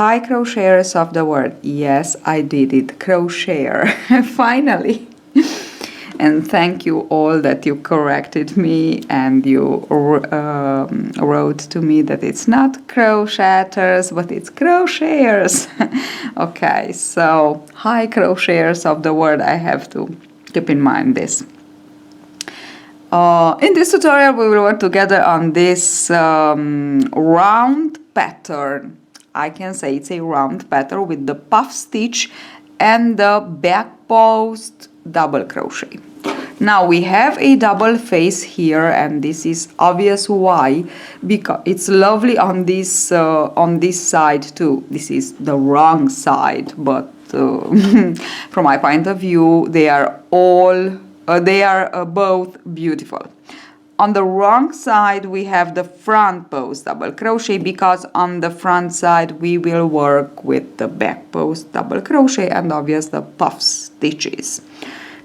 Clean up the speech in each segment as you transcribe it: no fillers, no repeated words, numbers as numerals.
Hi crocheters of the world. Yes, I did it. Crocheter. Finally. And thank you all that you corrected me and you wrote to me that it's not crocheters, but it's crocheters. Okay, so hi crocheters of the world. I have to keep in mind this. In this tutorial we will work together on this round pattern. I can say it's a round pattern with the puff stitch and the back post double crochet. Now we have a double face here, and this is obvious why, because it's lovely on this side too. This is the wrong side, but from my point of view they are both beautiful. On the wrong side we have the front post double crochet, because on the front side we will work with the back post double crochet and obviously the puff stitches.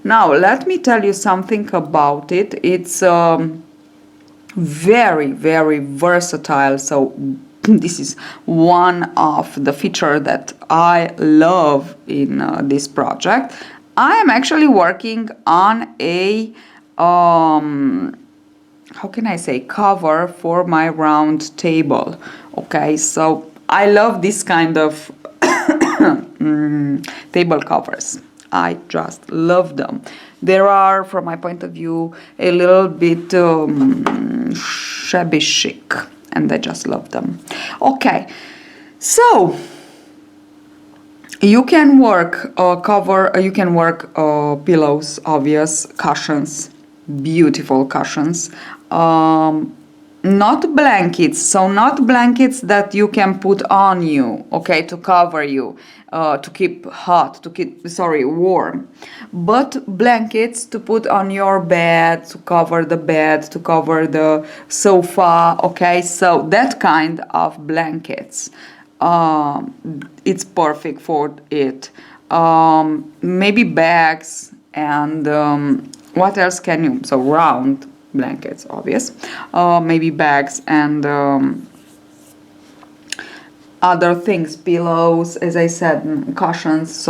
Now let me tell you something about it. It's very versatile, so this is one of the features that I love in this project. I am actually working on a how can I say, cover for my round table. Okay, so I love this kind of table covers. I just love them. There are, from my point of view, a little bit shabby chic, and I just love them. Okay, so you can work you can work pillows, obvious, cushions, beautiful cushions, not blankets, so not blankets that you can put on you, okay, to cover you, to keep hot, to keep, warm, but blankets to put on your bed, to cover the bed, to cover the sofa, okay, so that kind of blankets, it's perfect for it. Maybe bags and what else can you, so round blankets, obvious, maybe bags and other things, pillows, as I said, cushions,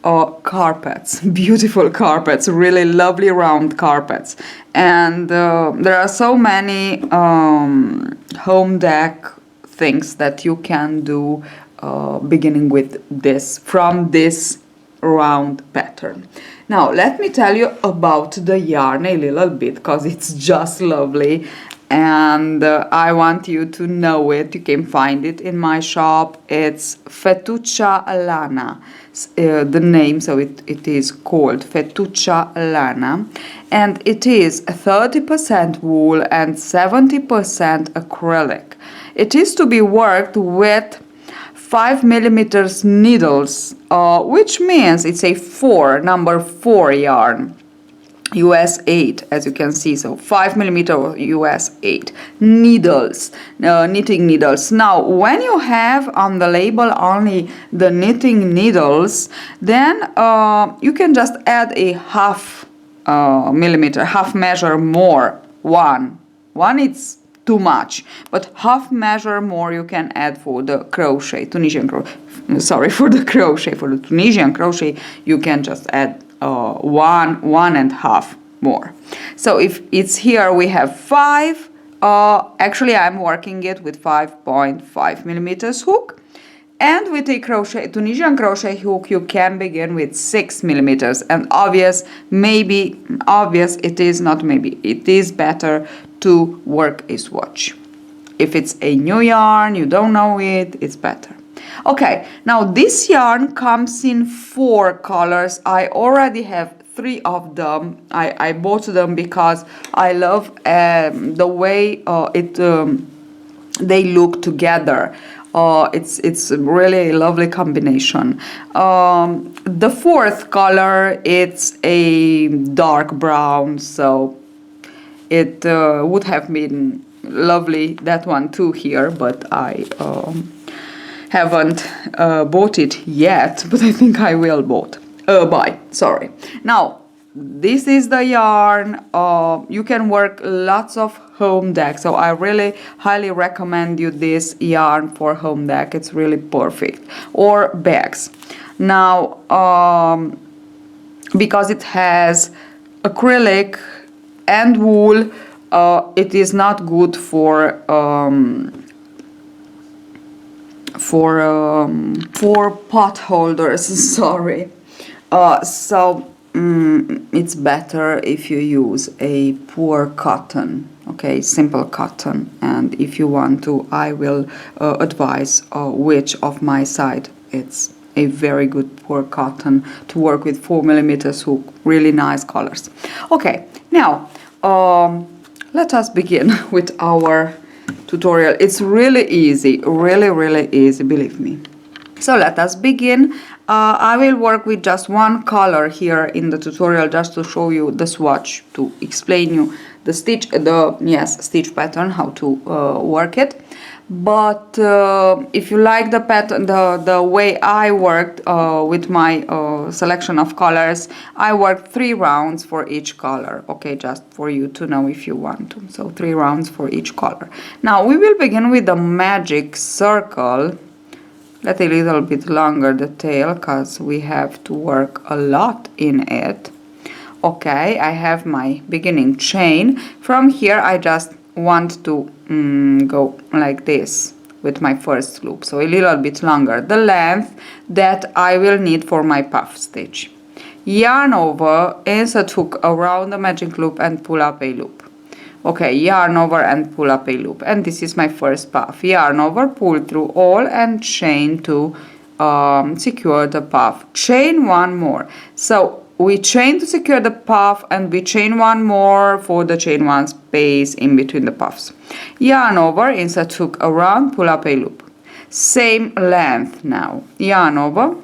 carpets, beautiful carpets, really lovely round carpets. And there are so many home deck things that you can do beginning with this, from this round pattern. Now let me tell you about the yarn a little bit, because it's just lovely and I want you to know it. You can find it in my shop. It's Fettuccia lana, the name, so it is called Fettuccia lana, and it is 30% wool and 70% acrylic. It is to be worked with 5mm needles, which means it's a number 4 yarn, US 8, as you can see, so 5mm US 8 needles, knitting needles. Now when you have on the label only the knitting needles, then you can just add a half measure more. One it's too much, but half measure more you can add for the crochet, Tunisian crochet. For the crochet, for the Tunisian crochet, you can just add 1.5 more. So if it's here, we have 5. Actually, I'm working it with 5.5mm hook, and with a Tunisian crochet hook, you can begin with 6mm. And obvious, it is not maybe, it is better to work a swatch. If it's a new yarn, you don't know it, it's better. Okay, now this yarn comes in 4 colors. I already have 3 of them. I bought them because I love the way they look together. It's really a lovely combination. The 4th color, it's a dark brown, so it would have been lovely, that one too, here, but I haven't bought it yet, but I think I will buy. Sorry. Now this is the yarn. You can work lots of home deck, so I really highly recommend you this yarn for home deck. It's really perfect. Or bags. Now, because it has acrylic and wool, it is not good for pot holders. Sorry. So it's better if you use a pure cotton, okay, simple cotton. And if you want to, I will advise which of my side. It's a very good pure cotton to work with 4mm hook, really nice colors. Okay, now let us begin with our tutorial. It's really easy, really easy, believe me. So let us begin. I will work with just one color here in the tutorial, just to show you the swatch, to explain you the stitch, stitch pattern, how to work it. But if you like the pattern, the way I worked with my selection of colors, I worked 3 rounds for each color. Okay, just for you to know if you want to. So 3 rounds for each color. Now we will begin with the magic circle. Let a little bit longer the tail, because we have to work a lot in it. Okay, I have my beginning chain. From here I just want to go like this with my first loop, so a little bit longer, the length that I will need for my puff stitch. Yarn over, insert hook around the magic loop and pull up a loop. Okay, yarn over and pull up a loop, and this is my first puff. Yarn over, pull through all and chain to secure the puff. Chain 1 more. So we chain to secure the puff, and we chain 1 more for the chain 1 space in between the puffs. Yarn over, insert hook around, pull up a loop. Same length now. Yarn over,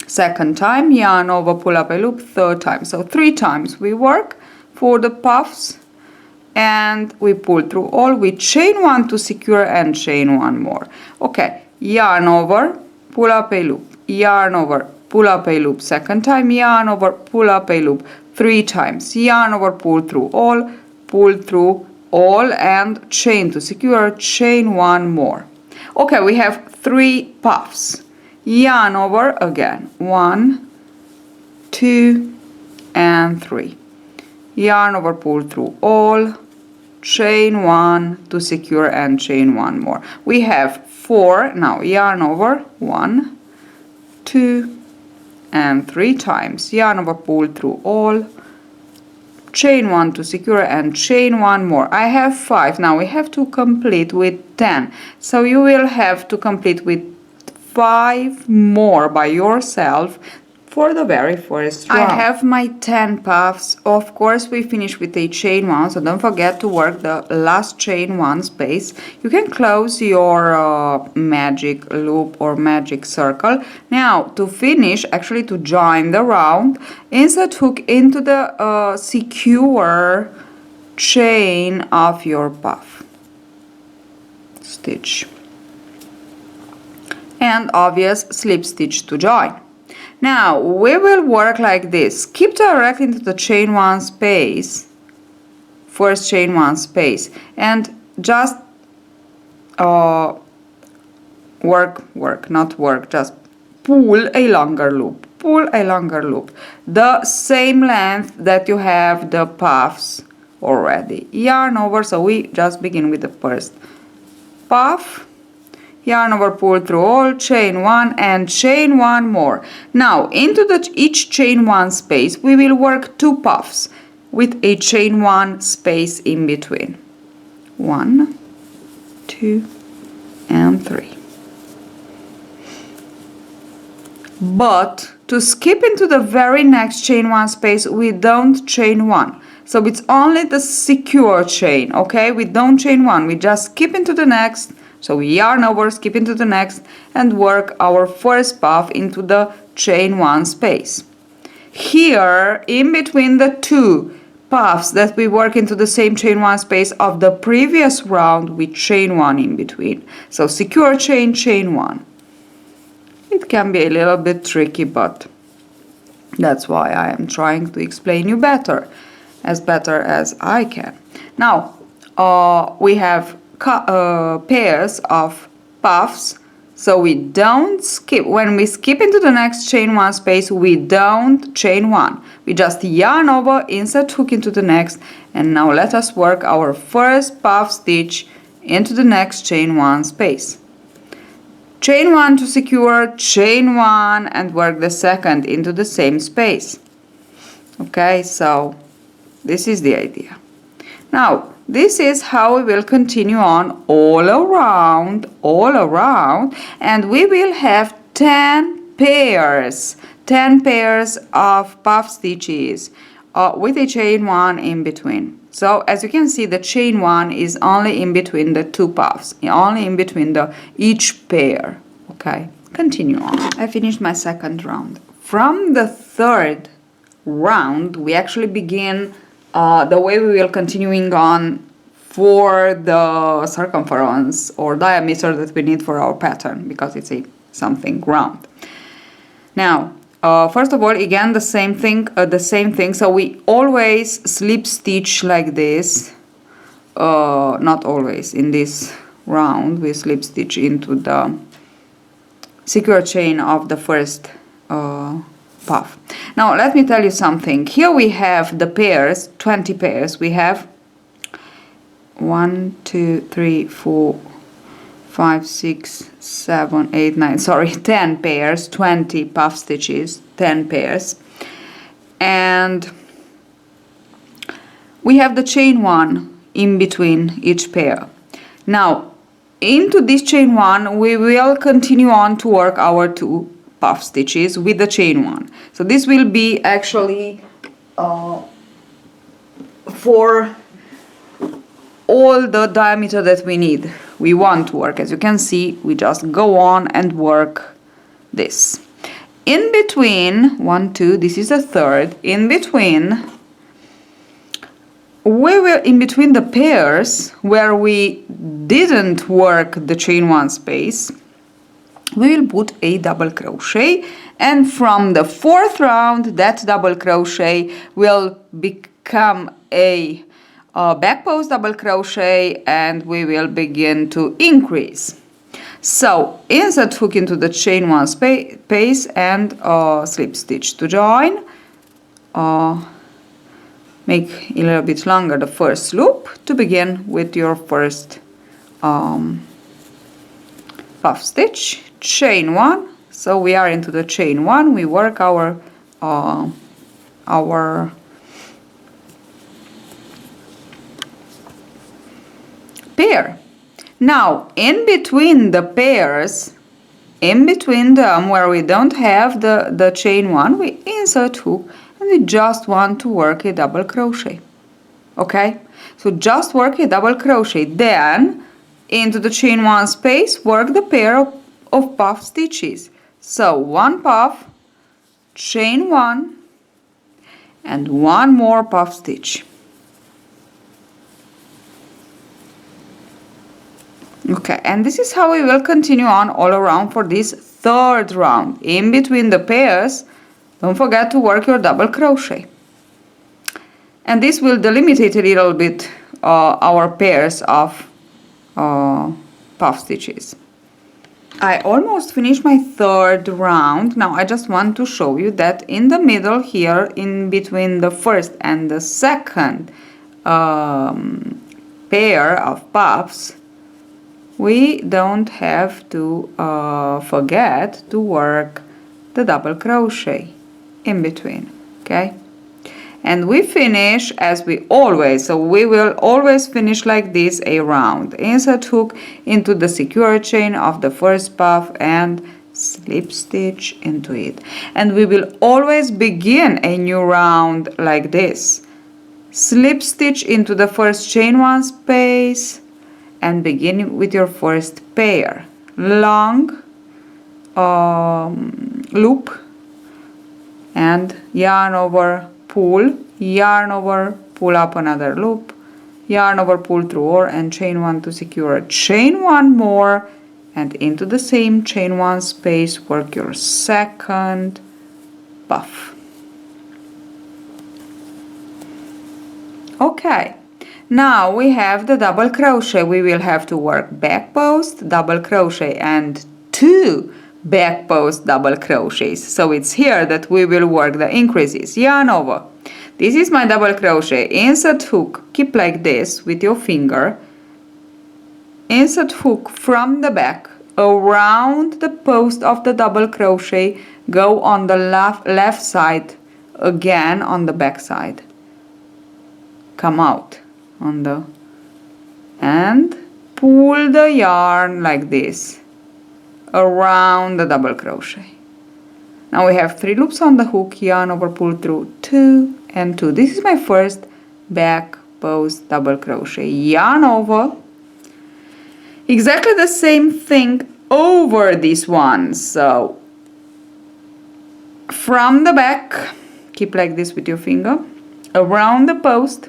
second time, yarn over, pull up a loop, third time. So 3 times we work for the puffs, and we pull through all. We chain 1 to secure and chain 1 more. Okay, yarn over, pull up a loop, yarn over, pull up a loop, second time, yarn over, pull up a loop, 3 times, yarn over, pull through all and chain to secure, chain 1 more. Okay, we have 3 puffs. Yarn over again, 1, 2 and 3. Yarn over, pull through all, chain 1 to secure and chain 1 more. We have 4 now. Yarn over, 1, 2 and 3 times. Yarn over, pull through all, chain 1 to secure and chain 1 more. I have 5. Now we have to complete with 10. So you will have to complete with 5 more by yourself for the very first round. I have my 10 puffs. Of course, we finish with a chain 1, so don't forget to work the last chain 1 space. You can close your magic loop or magic circle. Now, to finish, actually to join the round, insert hook into the secure chain of your puff stitch, and obvious slip stitch to join. Now we will work like this. Keep direct into the chain 1 space, first chain 1 space, and just just pull a longer loop. Pull a longer loop, the same length that you have the puffs already. Yarn over, so we just begin with the first puff. Yarn over, pull through all, chain 1 and chain 1 more. Now into each chain 1 space we will work 2 puffs with a chain 1 space in between. 1, 2 and 3. But to skip into the very next chain 1 space we don't chain 1. So it's only the secure chain, okay? We don't chain 1, we just skip into the next. So we yarn over, skip into the next, and work our first puff into the chain 1 space. Here, in between the 2 puffs that we work into the same chain 1 space of the previous round, we chain 1 in between. So secure chain, chain 1. It can be a little bit tricky, but That's why I am trying to explain you better as I can. Now we have pairs of puffs, so we don't skip. When we skip into the next chain one space, we don't chain one. We just yarn over, insert hook into the next, and now let us work our first puff stitch into the next chain one space. Chain one to secure, chain one, and work the second into the same space. Okay, so this is the idea. Now, this is how we will continue on all around, and we will have 10 pairs of puff stitches with a chain one in between. So as you can see, the chain one is only in between the two puffs, only in between each pair. Okay, continue on. I finished my second round. From the third round, we actually begin the way we will continuing on for the circumference or diameter that we need for our pattern, because it's something round. Now, first of all, again the same thing. So we always slip stitch like this. Not always. In this round, we slip stitch into the secure chain of the first puff. Now let me tell you something. Here we have the pairs, 20 pairs. We have 1, 2, 3, 4, 5, 6, 7, 8, 9, sorry, 10 pairs, 20 puff stitches, 10 pairs. And we have the chain one in between each pair. Now, into this chain one, we will continue on to work our 2 puff stitches with the chain one. So this will be actually for all the diameter that we want to work. As you can see, we just go on and work this. In between, 1, 2, this is a third, in between, in between the pairs where we didn't work the chain one space, we will put a double crochet, and from the fourth round that double crochet will become a back post double crochet, and we will begin to increase. So insert hook into the chain one space and slip stitch to join. Make a little bit longer the first loop to begin with your first puff stitch, chain one. So we are into the chain one. We work our pair. Now, in between the pairs, in between them where we don't have the chain one, we insert hook and we just want to work a double crochet. Okay, so just work a double crochet, then into the chain one space work the pair of puff stitches. So 1 puff, chain 1, and 1 more puff stitch. Okay, and this is how we will continue on all around for this third round. In between the pairs, don't forget to work your double crochet. And this will delimitate a little bit our pairs of puff stitches. I almost finished my third round. Now I just want to show you that in the middle here, in between the first and the second pair of puffs, we don't have to forget to work the double crochet in between, okay? And we finish as we always, so we will always finish like this a round. Insert hook into the secure chain of the first puff and slip stitch into it. And we will always begin a new round like this. Slip stitch into the first chain one space and begin with your first pair. Long loop and yarn over, pull, yarn over, pull up another loop, yarn over, pull through or, and chain 1 to secure. Chain 1 more and into the same chain 1 space work your second puff. Okay, now we have the double crochet. We will have to work back post, double crochet, and 2 back post double crochets. So it's here that we will work the increases. Yarn over. This is my double crochet. Insert hook, keep like this with your finger. Insert hook from the back around the post of the double crochet. Go on the left side, again on the back side. Come out on the and pull the yarn like this around the double crochet. Now we have 3 loops on the hook, yarn over, pull through 2 and 2. This is my first back post double crochet. Yarn over, exactly the same thing over this one. So from the back, keep like this with your finger, around the post,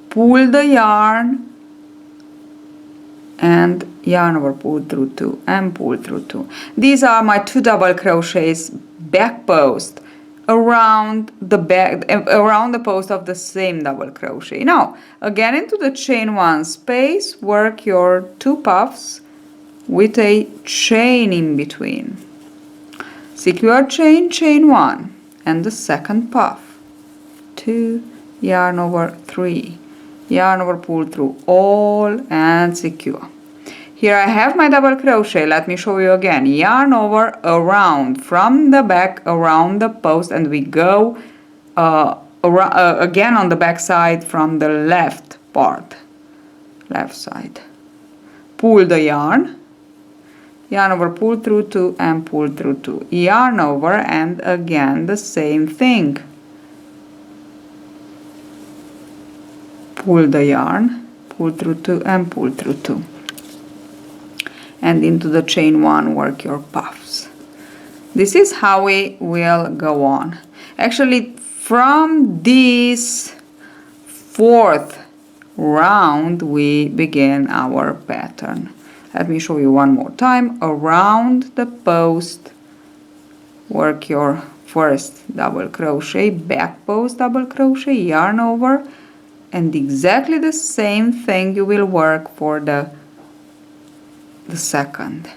pull the yarn and yarn over, pull through 2 and pull through 2. These are my 2 double crochets back post around the back, around the post of the same double crochet. Now again into the chain 1 space, work your 2 puffs with a chain in between. Secure chain, chain 1 and the second puff, 2, yarn over, 3, yarn over, pull through all and secure. Here I have my double crochet. Let me show you again. Yarn over, around from the back, around the post, and we go again on the back side from the left part, left side. Pull the yarn, yarn over, pull through 2 and pull through 2. Yarn over and again the same thing. Pull the yarn, pull through 2 and pull through 2. And into the chain 1 work your puffs. This is how we will go on. Actually, from this 4th round we begin our pattern. Let me show you one more time. Around the post, work your first double crochet, back post double crochet, yarn over, and exactly the same thing you will work for the second.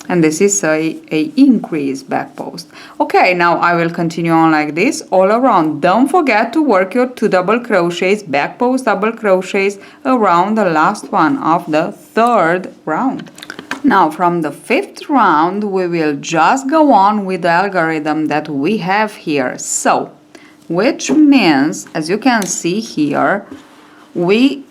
And this is a increase back post. Okay, now I will continue on like this all around. Don't forget to work your 2 double crochets, back post double crochets around the last one of the 3rd round. Now from the 5th round we will just go on with the algorithm that we have here. So, which means, as you can see here, we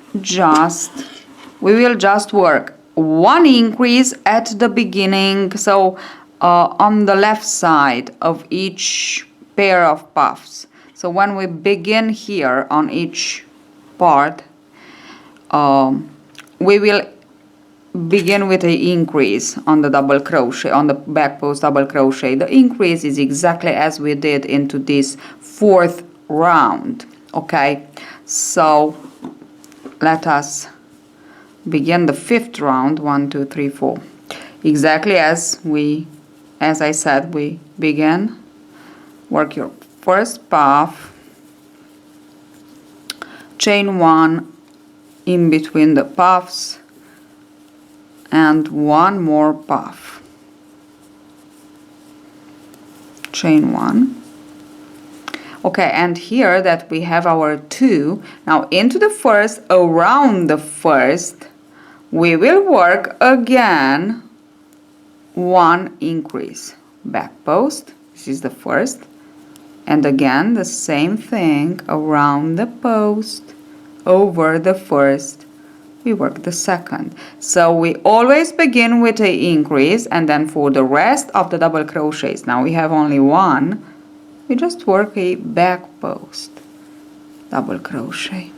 will just work 1 increase at the beginning, so on the left side of each pair of puffs. So when we begin here on each part, we will begin with an increase on the double crochet, on the back post double crochet. The increase is exactly as we did into this 4th round. Okay, so let us begin the 5th round. 1, 2, 3, 4. Exactly as I said, we begin. Work your first puff, chain 1 in between the puffs, and 1 more puff. Chain 1. Okay, and here that we have our 2. Now into the first, around the first, we will work again 1 increase. Back post, this is the first, and again the same thing around the post, over the first, we work the second. So we always begin with an increase, and then for the rest of the double crochets, now we have only 1, we just work a back post double crochet.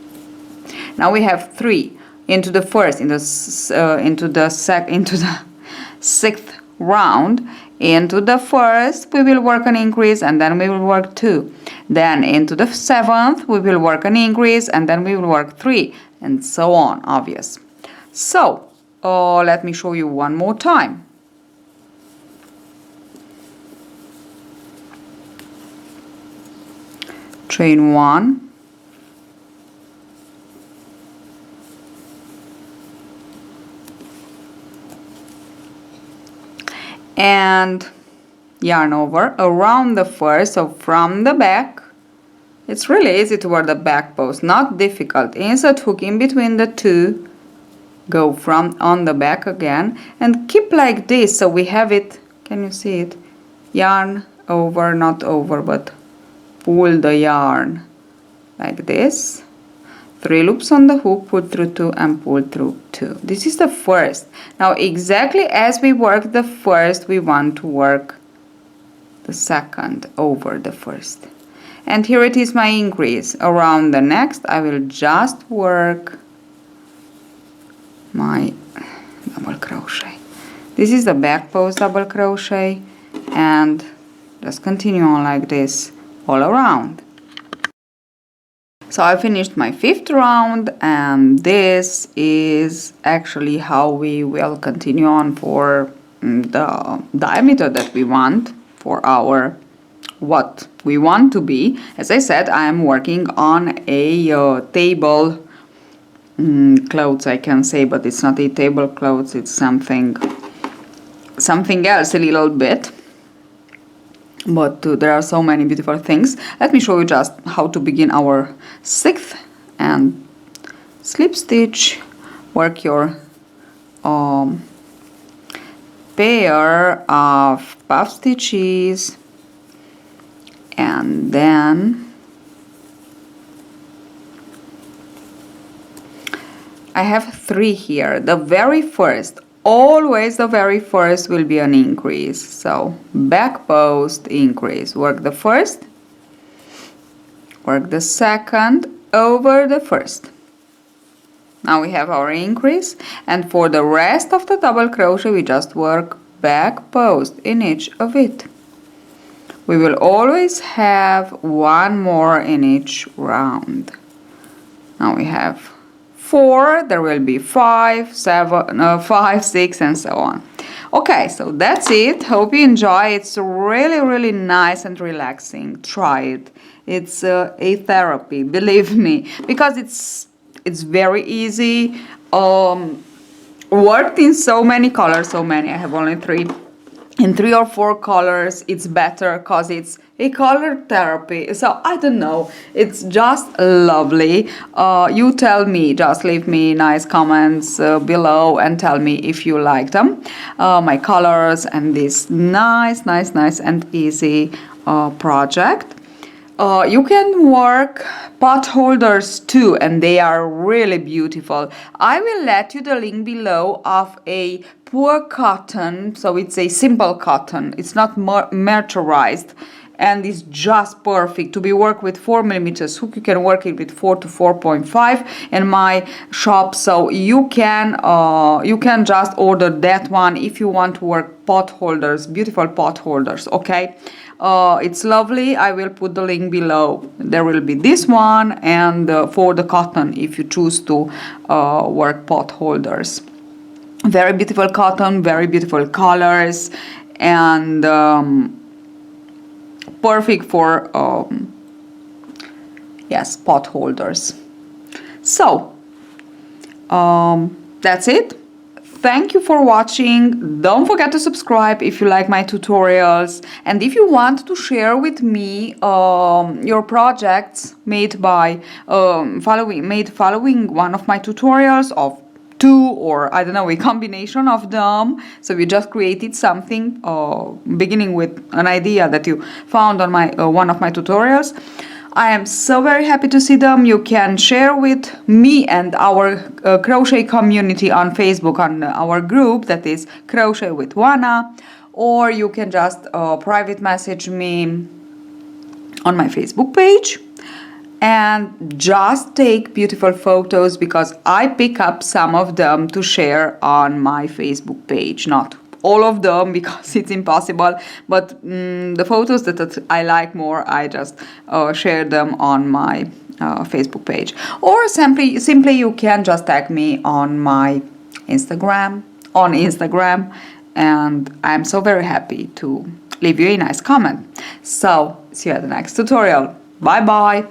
Now we have 3 into the first, into the 6th round. Into the first we will work an increase, and then we will work 2. Then into the 7th we will work an increase, and then we will work 3, and so on, obvious. So let me show you one more time. Chain 1, and yarn over around the first, so from the back. It's really easy to work the back post, not difficult. Insert hook in between the two, go from on the back again, and keep like this, so we have it, can you see it? Yarn over, not over, but pull the yarn like this. 3 loops on the hook, pull through 2 and pull through 2. This is the first. Now exactly as we work the first, we want to work the second over the first. And here it is my increase. Around the next I will just work my double crochet. This is the back post double crochet, and just continue on like this all around. So I finished my 5th round, and this is actually how we will continue on for the diameter that we want for our what we want to be. As I said, I am working on a table clothes, I can say, but it's not a tablecloth, it's something else a little bit. But there are so many beautiful things. Let me show you just how to begin our 6th, and slip stitch, work your pair of puff stitches, and then I have 3 here. The very first, always the very first will be an increase. So back post, increase. Work the first, work the second over the first. Now we have our increase, and for the rest of the double crochet we just work back post in each of it. We will always have 1 more in each round. Now we have 4, there will be 5, 7, 5, 6, and so on. Okay, so that's it. Hope you enjoy. It's really nice and relaxing. Try it. It's a therapy, believe me, because it's very easy. Worked in so many colors, I have only 3. In 3 or 4 colors, it's better because it's a color therapy. So I don't know, it's just lovely. You tell me, just leave me nice comments below and tell me if you like them, my colors and this nice and easy project. You can work pot holders too, and they are really beautiful. I will let you the link below of a pure cotton, so it's a simple cotton, it's not mercerized, and it's just perfect to be worked with 4mm hook. You can work it with 4 to 4.5 in my shop, so you can just order that one if you want to work pot holders, beautiful pot holders. Okay, it's lovely. I will put the link below. There will be this one, and for the cotton if you choose to work pot holders. Very beautiful cotton, very beautiful colors, and perfect for yes, pot holders. So that's it. Thank you for watching. Don't forget to subscribe if you like my tutorials, and if you want to share with me your projects made by following one of my tutorials of 2, or I don't know, a combination of them. So we just created something beginning with an idea that you found on my one of my tutorials. I am so very happy to see them. You can share with me and our crochet community on Facebook, on our group that is Crochet with Oana, or you can just private message me on my Facebook page. And just take beautiful photos, because I pick up some of them to share on my Facebook page. Not all of them, because it's impossible, but the photos that I like more, I just share them on my Facebook page. Or simply you can just tag me on my Instagram, and I'm so very happy to leave you a nice comment. So see you at the next tutorial. Bye bye.